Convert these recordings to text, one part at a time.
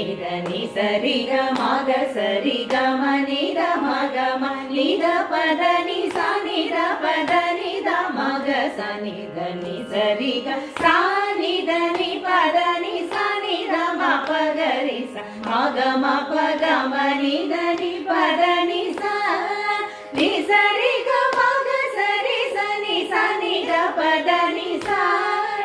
నిద ని సరి గ మగ సరి గ మ నిద మగ మ నిద పద ని సా నిద పద నిద మగ స నిద ని సరి గ సా నిద ని పద ని సా నిద మ పగ రి స మగ మ పగ మ నిద ని పద ని సా ని సరి గ మగ సరి స ని స నిద పద ని సా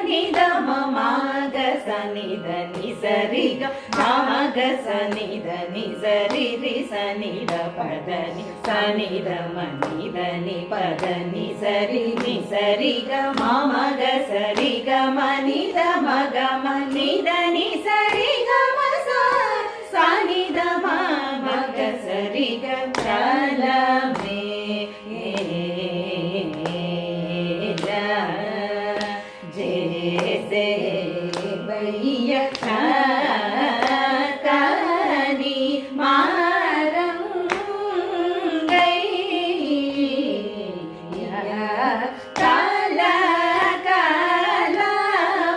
నిద మ మగ స నిద ని సరి గ మగ స నిద ని సరి రి స నిద పద ని స నిద మ నిద ని పద ని సరి గ మగ సరి గ మ నిద మగ మ నిద ని సరి గ మ స నిద మ మగ సరి గ చల మే जैसे भैया कनी मारंगैया काला काला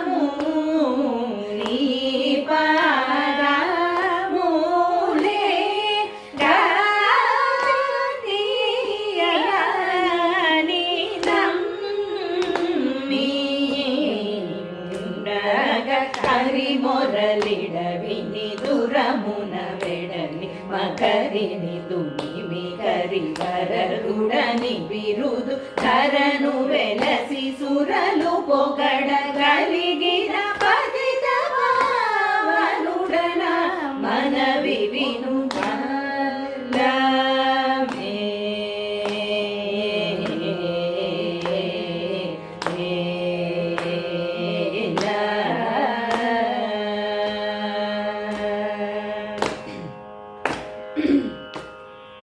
मुनी पारा मूले गादिया కరి మొరలిడవిని దురమున వెడని మకరిని దునిమి కరి వరరుడని బిరుదు ధరను వెలసి సురలు పొగడ కలిగిన